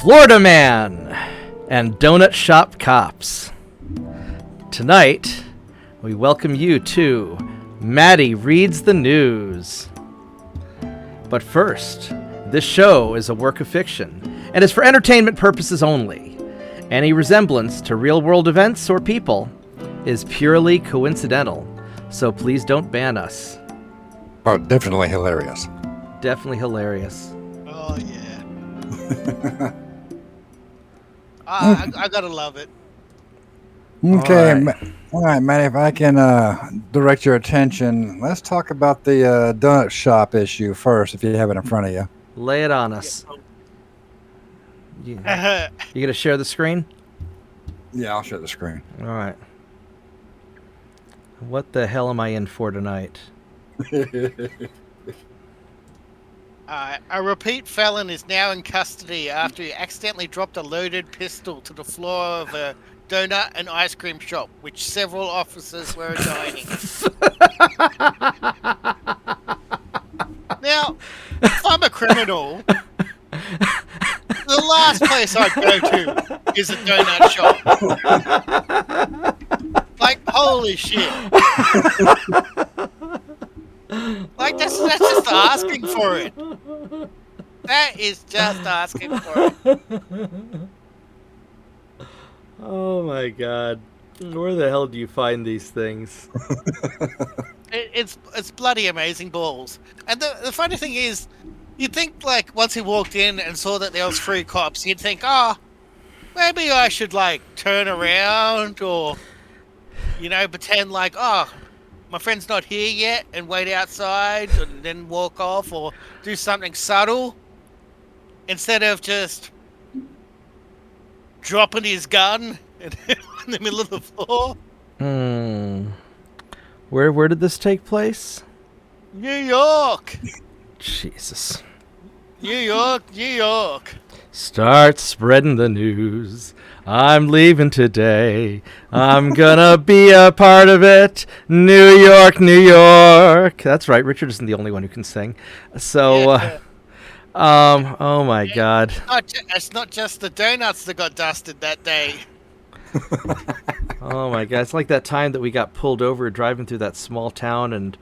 Florida Man and Donut Shop Cops. Tonight, we welcome you to Matty Reads the News. But first, this show is a work of fiction and is for entertainment purposes only. Any resemblance to real-world events or people is purely coincidental, so please don't ban us. Oh, definitely hilarious. Definitely hilarious. Oh, yeah. I gotta love it. Okay, all right, Matty, if I can direct your attention, let's talk about the donut shop issue first, if you have it in front of you. Lay it on us. You gonna share the screen? Yeah, I'll share the screen. All right. What the hell am I in for tonight? A repeat felon is now in custody after he accidentally dropped a loaded pistol to the floor of a donut and ice cream shop, which several officers were dining. Now, if I'm a criminal, the last place I'd go to is a donut shop. Like, holy shit. Like, that's just asking for it. That is just asking for it. Oh my god. Where the hell do you find these things? It's bloody amazing balls. And the funny thing is, you'd think, like, once he walked in and saw that there was 3 cops, you'd think, oh, maybe I should, like, turn around or, you know, pretend like, oh, my friend's not here yet and wait outside and then walk off or do something subtle instead of just dropping his gun in the middle of the floor. Where did this take place? New York. Jesus. New York. Start spreading the news. I'm leaving today. I'm gonna be a part of it. New York, New York. That's right. Richard isn't the only one who can sing. So, oh my God. It's not just the donuts that got dusted that day. Oh my God. It's like that time that we got pulled over driving through that small town and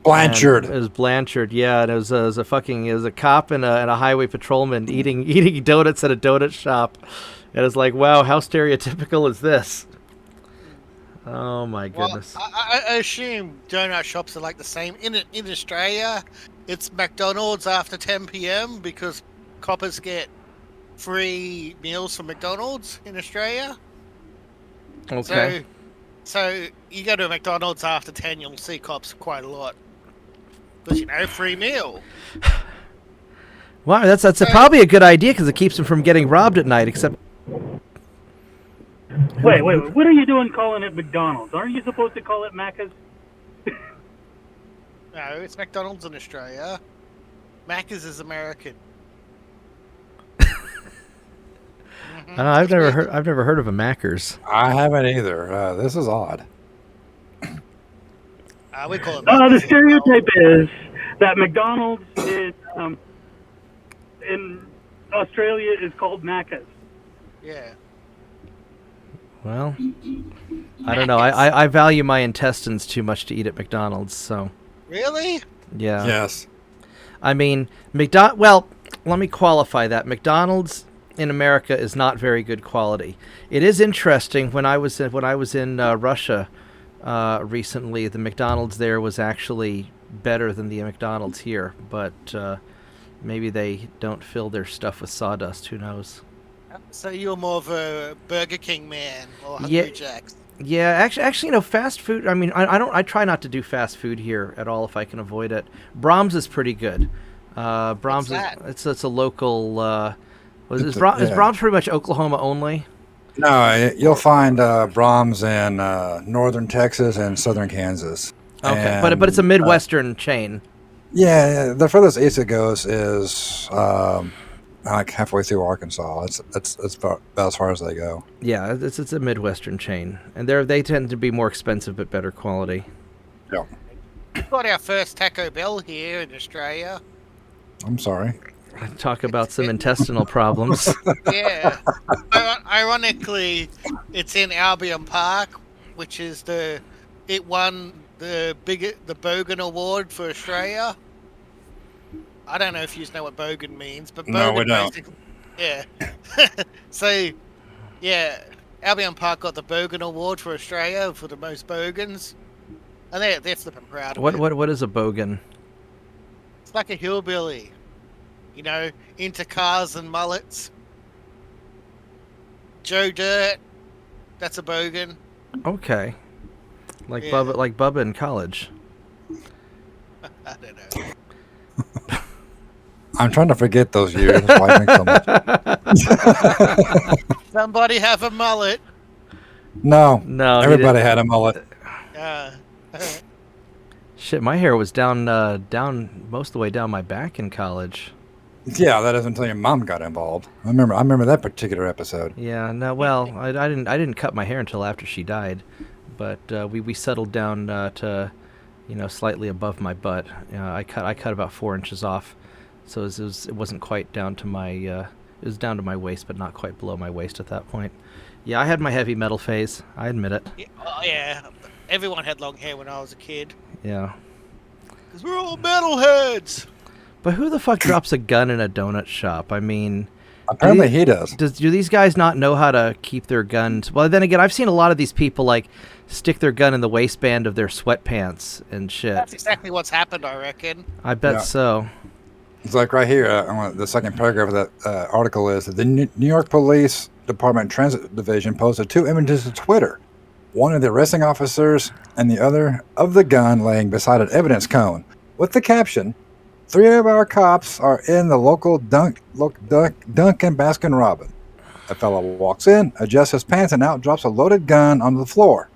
Blanchard. It was Blanchard, yeah, and it was a cop and a highway patrolman eating donuts at a donut shop. And it's like, wow, how stereotypical is this? Oh my goodness. Well, I assume donut shops are like the same in Australia. It's McDonald's after 10 p.m. because coppers get free meals from McDonald's in Australia. Okay. So you go to a McDonald's after 10, you'll see cops quite a lot. Because, you know, free meal. Wow, that's probably a good idea because it keeps them from getting robbed at night, except... Wait. What are you doing calling it McDonald's? Aren't you supposed to call it Macca's? No, it's McDonald's in Australia. Macca's is American. I've never heard of a Macca's. I haven't either. This is odd. We call it The stereotype is that McDonald's is in Australia is called Macca's. Yeah. Well, I don't know. I value my intestines too much to eat at McDonald's, so... Really? Yeah. Yes. I mean, well, let me qualify that. McDonald's in America is not very good quality. It is interesting. When I was in Russia recently, the McDonald's there was actually better than the McDonald's here, but maybe they don't fill their stuff with sawdust. Who knows? So you're more of a Burger King man or Hungry Jack's? Yeah, actually, you know, fast food. I mean, I try not to do fast food here at all if I can avoid it. Brahms is pretty good. Brahms it's a local. Is Brahms pretty much Oklahoma only? No, you'll find Brahms in northern Texas and southern Kansas. Okay, and, but it's a Midwestern chain. Yeah, the furthest east it goes is like halfway through Arkansas. It's about as far as they go. Yeah, it's a Midwestern chain, and they tend to be more expensive but better quality. Yeah. We got our first Taco Bell here in Australia. I'm sorry. Talk about some intestinal problems. Yeah. Ironically, it's in Albion Park, which is it won the Bogan Award for Australia. I don't know if you know what Bogan means, but Bogan No, we don't. basically, yeah. So, yeah, Albion Park got the Bogan Award for Australia for the most bogans, and they're flipping proud of it. What is a bogan? It's like a hillbilly, into cars and mullets. Joe Dirt, that's a bogan. Okay. Like Yeah. Bubba in college. I don't know. I'm trying to forget those years. That's why I think so much. Somebody have a mullet. No, No, he everybody didn't. had a mullet. Shit, my hair was down most of the way down my back in college. Yeah, that isn't until your mom got involved. I remember that particular episode. Yeah, no, well, I didn't cut my hair until after she died, but we settled down to, slightly above my butt. I cut about 4 inches off, so it wasn't quite down to my it was down to my waist, but not quite below my waist at that point. Yeah, I had my heavy metal phase. I admit it. Yeah, everyone had long hair when I was a kid. Yeah. Because we're all metalheads. But who the fuck drops a gun in a donut shop? I mean, Apparently he does. do these guys not know how to keep their guns? Well, then again, I've seen a lot of these people stick their gun in the waistband of their sweatpants and shit. That's exactly what's happened, I reckon. I bet Yeah. so. It's like right here, the second paragraph of that article is that the New York Police Department Transit Division posted 2 images to Twitter. One of the arresting officers and the other of the gun laying beside an evidence cone. With the caption, 3 of our cops are in the local Dunkin' Baskin Robbins. A fellow walks in, adjusts his pants, and out drops a loaded gun onto the floor.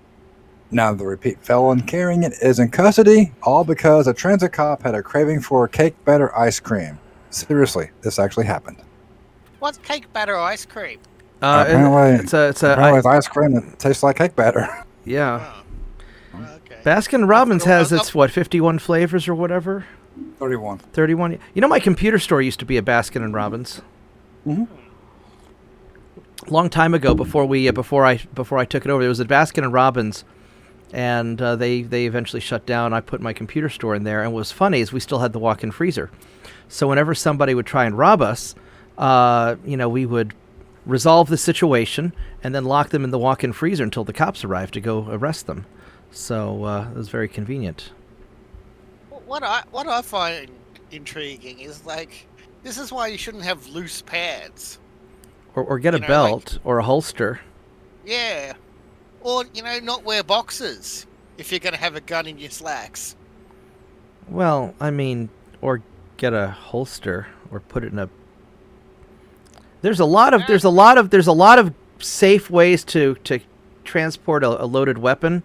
Now the repeat felon carrying it is in custody, all because a transit cop had a craving for cake batter ice cream. Seriously, this actually happened. What's cake batter ice cream? Apparently, it's ice cream that tastes like cake batter. yeah. Oh, okay. Baskin Robbins has its 51 flavors or whatever. 31. 31. My computer store used to be a Baskin and Robbins. Mhm. Long time ago, before I took it over, there was a Baskin and Robbins, and they eventually shut down. I put my computer store in there, and what was funny is we still had the walk-in freezer. So whenever somebody would try and rob us, we would resolve the situation and then lock them in the walk-in freezer until the cops arrived to go arrest them. So it was very convenient. What I find intriguing is this is why you shouldn't have loose pads. Or get a belt or a holster. Yeah. Or, not wear boxers if you're going to have a gun in your slacks. Well, I mean, or get a holster or put it in a. There's a lot of safe ways to transport a loaded weapon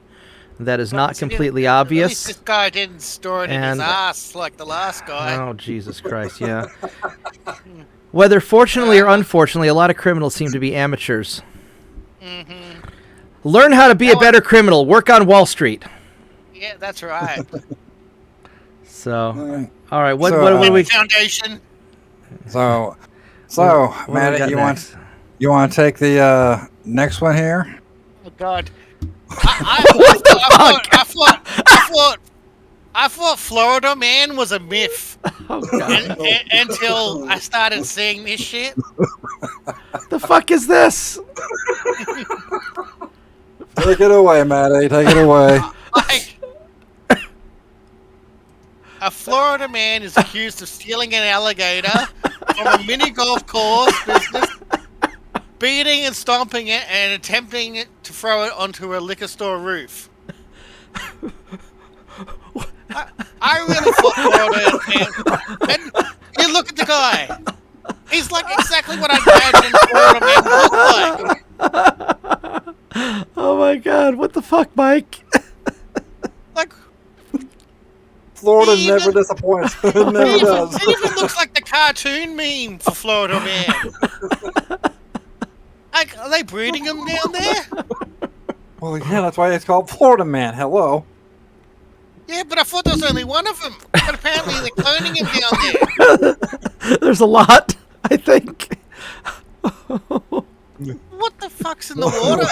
that is not completely At obvious. least this guy didn't store it in his ass like the last guy. Oh, Jesus Christ, yeah. Whether fortunately or unfortunately, a lot of criminals seem to be amateurs. Mm-hmm. Learn how to be a better criminal. Work on Wall Street. Yeah, that's right. So, all right, what So, do we? Foundation. So, what do we Matty, got you next? want to take the next one here? Oh God. I thought Florida Man was a myth Oh, God. until I started seeing this shit. The fuck is this? Take it away, Matty. Take it away. A Florida man is accused of stealing an alligator from a mini golf course business, beating and stomping it, and attempting to throw it onto a liquor store roof. I really thought Florida man. And you look at the guy. He's like exactly what I imagined Florida man looked like. Oh my God! What the fuck, Mike? Like Florida Even- never disappoints. It never does. It even looks like the cartoon meme for Florida man. Like, are they breeding them down there? Well, yeah, that's why it's called Florida Man. Hello. Yeah, but I thought there was only one of them. But apparently they're cloning him down there. There's a lot, I think. What the fuck's in the water?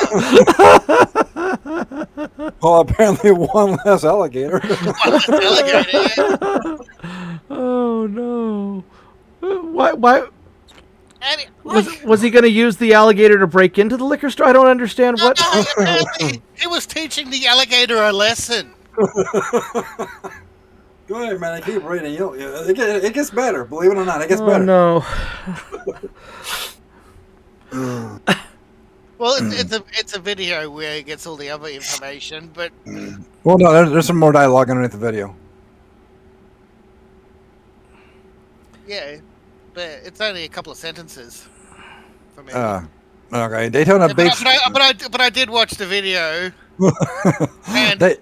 Well, apparently one less alligator. Alligator, yeah. Oh no! Why And it, was he going to use the alligator to break into the liquor store? I don't understand what. no, apparently he was teaching the alligator a lesson. Go ahead, man. I keep reading. It gets better. Believe it or not, it gets better. No. Well, it's a video where he gets all the other information, but Well, no, there's some more dialogue underneath the video. yeah, but it's only a couple of sentences for me. Okay, Daytona Beach. But I did watch the video, and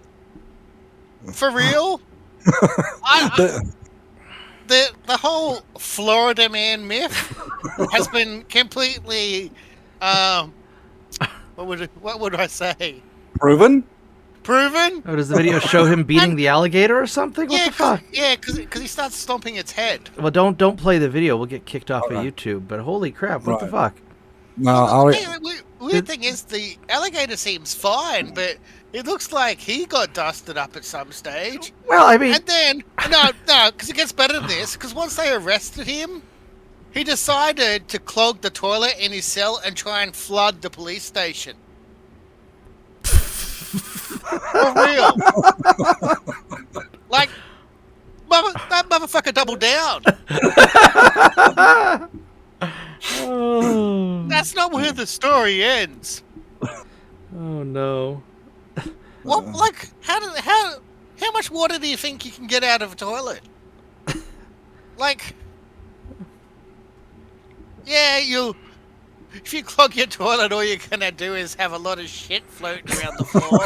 for real, the whole Florida man myth has been completely what would I say? Proven? Proven? Oh, does the video show him beating the alligator or something? What the fuck? Yeah, because he starts stomping its head. Well, don't play the video. We'll get kicked off of YouTube. But holy crap, what the fuck? No, Weird thing is, the alligator seems fine, but it looks like he got dusted up at some stage. Well, I mean, And then, no, because it gets better than this, because once they arrested him, he decided to clog the toilet in his cell and try and flood the police station. For real. Like, that motherfucker doubled down. oh, That's not where the story ends. oh no. What, like, how much water do you think you can get out of a toilet? Like, yeah, if you clog your toilet, all you're gonna do is have a lot of shit floating around the floor.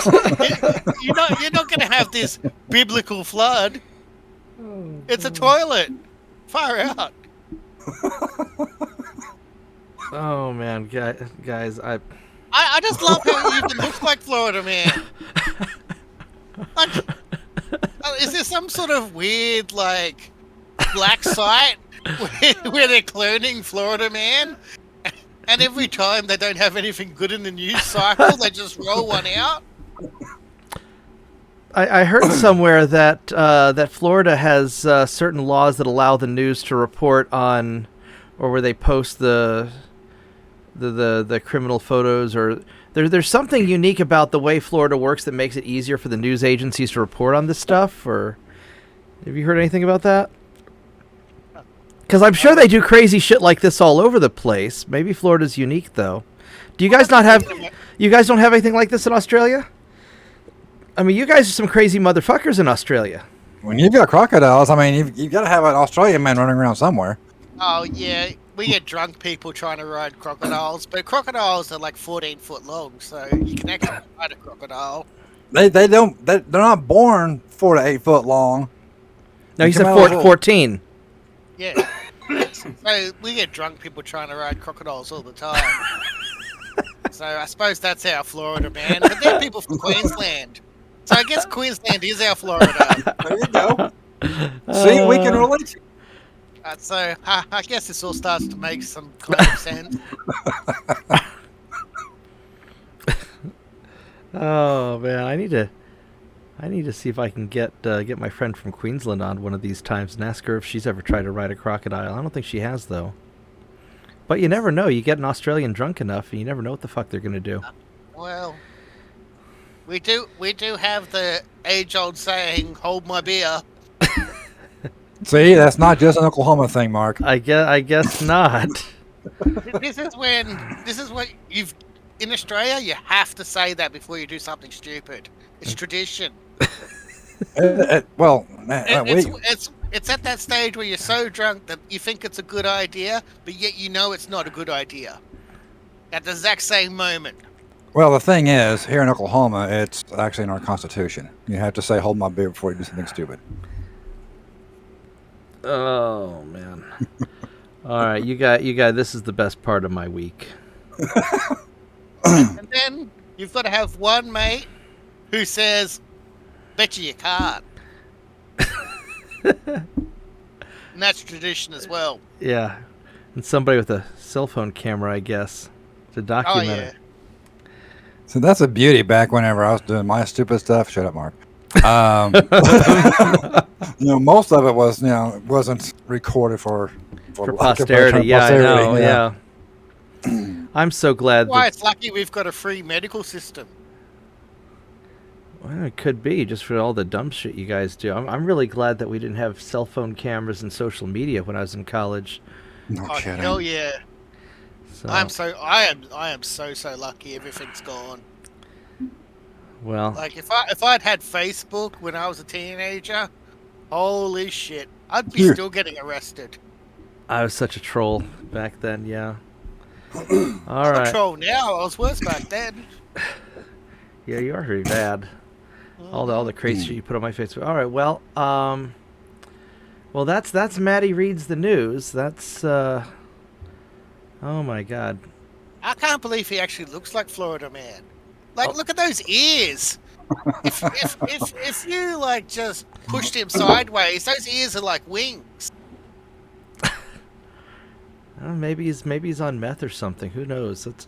You're not gonna have this biblical flood. It's a toilet. Far out. Oh man, guys, I just love how he even looks like Florida Man. Like, is there some sort of weird, like, black site where they're cloning Florida Man? And every time they don't have anything good in the news cycle, they just roll one out? I heard somewhere that that Florida has certain laws that allow the news to report on, or where they post the criminal photos, or there's something unique about the way Florida works that makes it easier for the news agencies to report on this stuff. Or have you heard anything about that? Because I'm sure they do crazy shit like this all over the place. Maybe Florida's unique, though. Do you guys not have? You guys don't have anything like this in Australia? I mean, you guys are some crazy motherfuckers in Australia. When you've got crocodiles, I mean, you've got to have an Australian man running around somewhere. Oh, yeah. We get drunk people trying to ride crocodiles, but crocodiles are like 14 foot long, so you can actually ride a crocodile. They're not born 4 to 8 foot long. No, you said 14. Yeah. So we get drunk people trying to ride crocodiles all the time. So I suppose that's our Florida, man. But they're people from Queensland. So I guess Queensland is our Florida. There you go. See, we can relate. So I guess this all starts to make some kind of sense. Oh man, I need to see if I can get my friend from Queensland on one of these times and ask her if she's ever tried to ride a crocodile. I don't think she has, though. But you never know. You get an Australian drunk enough, and you never know what the fuck they're gonna do. Well, we do have the age-old saying, "Hold my beer." See, that's not just an Oklahoma thing, Mark. I guess not. This is what you've in Australia. You have to say that before you do something stupid. It's tradition. It's at that stage where you're so drunk that you think it's a good idea, but yet you know it's not a good idea. At the exact same moment. Well, the thing is, here in Oklahoma, it's actually in our Constitution. You have to say, hold my beer before you do something stupid. Oh, man. All right, you got. This is the best part of my week. And then you've got to have one mate who says, "Bet you can't." And that's tradition as well. Yeah. And somebody with a cell phone camera, I guess, to Oh, document yeah. it. So that's a beauty back whenever I was doing my stupid stuff. Shut up, Mark. Most of it was, wasn't recorded for Posterity. Yeah, I know. Yeah. I'm so glad Why that it's lucky we've got a free medical system. well, it could be just for all the dumb shit you guys do. I'm really glad that we didn't have cell phone cameras and social media when I was in college. No Oh, kidding. hell yeah. So, I am so lucky everything's gone. well, Like if I'd had Facebook when I was a teenager, holy shit, I'd be Yeah. still getting arrested. I was such a troll back then. Yeah. All I'm a right. troll now. I was worse back then. Yeah, you are pretty bad. All the crazy shit you put on my Facebook. All right. Well, that's Matty reads the news. That's oh my God. I can't believe he actually looks like Florida Man. Like, look at those ears. If you like just pushed him sideways, those ears are like wings. Maybe he's on meth or something. Who knows? That's,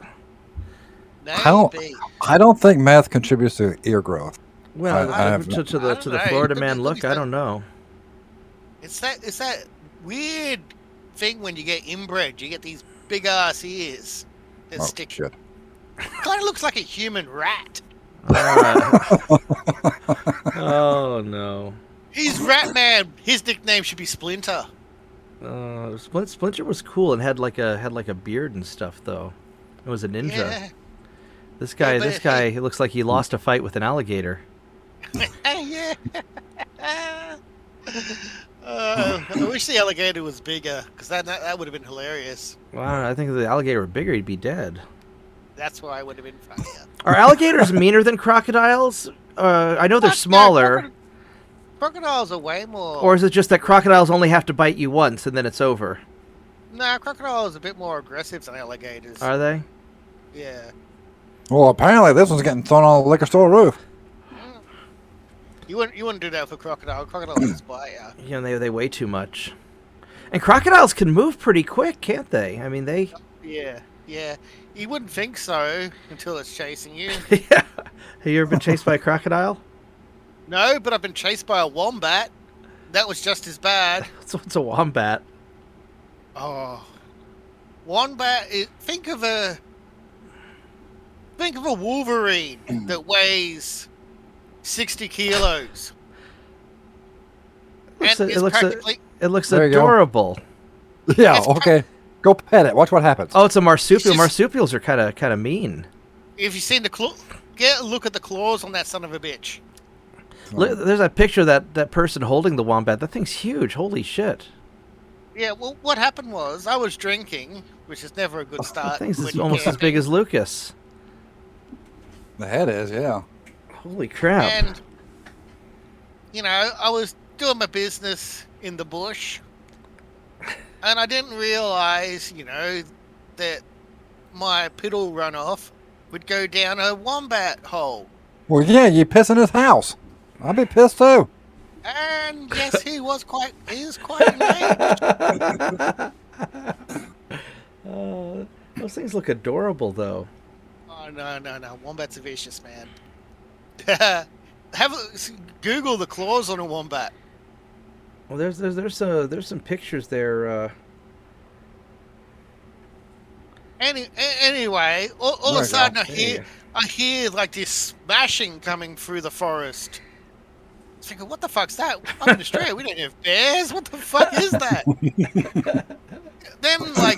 Maybe. I don't think meth contributes to ear growth. well, I have to the I don't know. Florida Look man at look. I that. don't know. It's that weird thing when you get inbred. You get these big ass ears that Oh, stick. shit. Kind of looks like a human rat. All right. Oh no. He's Rat Man. His nickname should be Splinter. Splinter was cool and had like a beard and stuff though. It was a ninja. Yeah. This guy, but he looks like he lost a fight with an alligator. Yeah. I wish the alligator was bigger, because that would have been hilarious. Wow, I think if the alligator were bigger, he'd be dead. That's why it would have been funnier. Are alligators meaner than crocodiles? I know they're Fuck no, smaller. Crocodiles are way more. Or is it just that crocodiles only have to bite you once and then it's over? Nah, crocodiles are a bit more aggressive than alligators. Are they? Yeah. Well, apparently this one's getting thrown on the liquor store roof. You wouldn't do that for crocodile. Crocodile would just bite you. You know, they weigh too much. And crocodiles can move pretty quick, can't they? I mean, they... Yeah. You wouldn't think so until it's chasing you. Yeah. Have you ever been chased by a crocodile? No, but I've been chased by a wombat. That was just as bad. What's a wombat? Oh, wombat. Think of a Wolverine that weighs 60 kilos. It And is practically it looks There you go. adorable. Yeah, It's okay. Go pet it. Watch what happens. Oh, it's a marsupial. It's just- Marsupials are kind of mean. if you've seen the claw, get a look at the claws on that son of a bitch. Look, there's that picture of that person holding the wombat. That thing's huge. Holy shit. Yeah, well, what happened was I was drinking, which is never a good That start. thing's when you're almost as big camping. as Lucas. The head is, yeah. Holy crap. And, I was doing my business in the bush. And I didn't realize, that my piddle runoff would go down a wombat hole. Well, yeah, you piss in his house. I'd be pissed too. And yes, he was quite enraged. Those things look adorable, though. Oh, no. Wombats are vicious, man. Google the claws on a wombat. Well, there's some pictures there. Anyway, all of There a you sudden go. I hear like this smashing coming through the forest. I was thinking, what the fuck's that? I'm in Australia. We don't have bears. What the fuck is that? Then, like,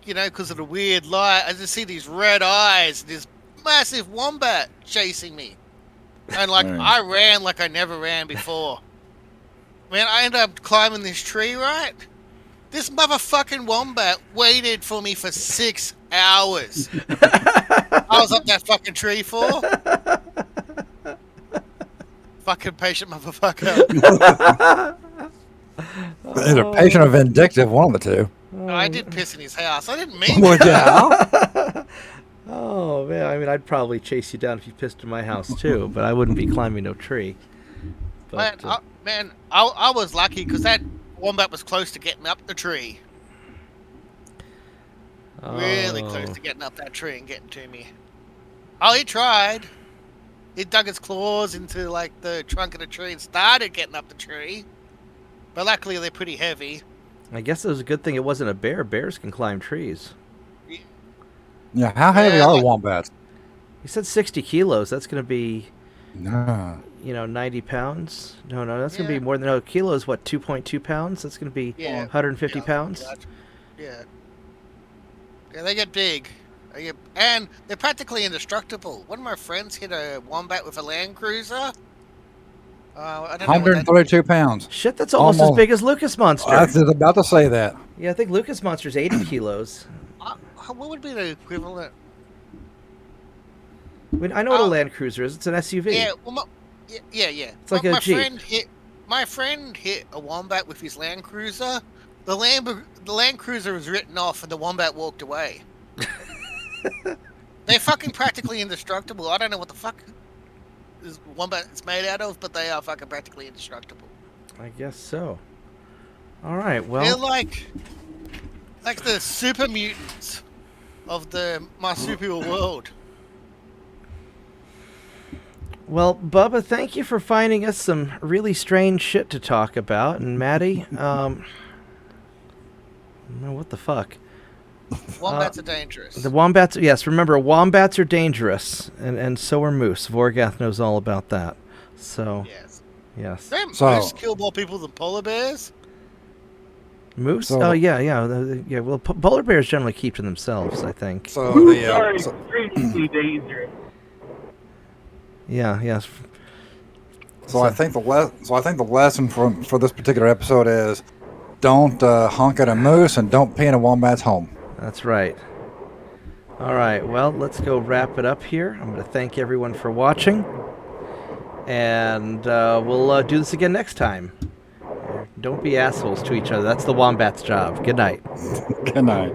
because of the weird light, I just see these red eyes, this massive wombat chasing me. And, like, Right. I ran like I never ran before. Man, I ended up climbing this tree, right? This motherfucking wombat waited for me for 6 hours. I was up that fucking tree for. Fucking patient motherfucker. Either patient or vindictive, one of the two. No, I did piss in his house. I didn't mean Well, to. yeah. Oh man, I mean, I'd probably chase you down if you pissed in my house too, but I wouldn't be climbing no tree. But Man, I was lucky because that wombat was close to getting up the tree. Really close Oh. to getting up that tree and getting to me. Oh, he tried. He dug his claws into like the trunk of the tree and started getting up the tree. But luckily they're pretty heavy. I guess it was a good thing it wasn't a bear. Bears can climb trees. Yeah, how heavy Yeah, are like- wombats? He said 60 kilos. That's going to be, No. 90 pounds. No, that's going to Yeah. be more than a kilo is what, 2.2 pounds? That's going to be Yeah. 150 Yeah, pounds. Yeah. Yeah, they get big. And they're practically indestructible. One of my friends hit a wombat with a Land Cruiser. I don't know what that- 132 pounds. Shit, that's almost as Almost. big as Lucas Monster. I was just about to say that. Yeah, I think Lucas Monster's 80 kilos. what would be the equivalent? I mean, I know what a Oh. Land Cruiser is. It's an SUV. Yeah, well, yeah. It's like a Jeep. My friend hit a wombat with his Land Cruiser. The Land Cruiser was written off, and the wombat walked away. They're fucking practically indestructible. I don't know what the fuck this wombat is made out of, but they are fucking practically indestructible. I guess so. All right, well. They're like the super mutants of the marsupial world. Well, Bubba, thank you for finding us some really strange shit to talk about. And Matty, what the fuck? Wombats are dangerous. The wombats, yes, remember, wombats are dangerous, and so are moose. Vorgath knows all about that. So, Yes. yes. Don't So- moose kill more people than polar bears? Moose? So- Oh, yeah. Yeah, well, polar bears generally keep to themselves, I think. So Moose are the so, extremely dangerous. Yeah, yes. so I think the lesson for this particular episode is don't honk at a moose and don't pee in a wombat's home. That's right. All right, well, let's go wrap it up here. I'm going to thank everyone for watching. And we'll do this again next time. Don't be assholes to each other. That's the wombat's job. Good night. Good night.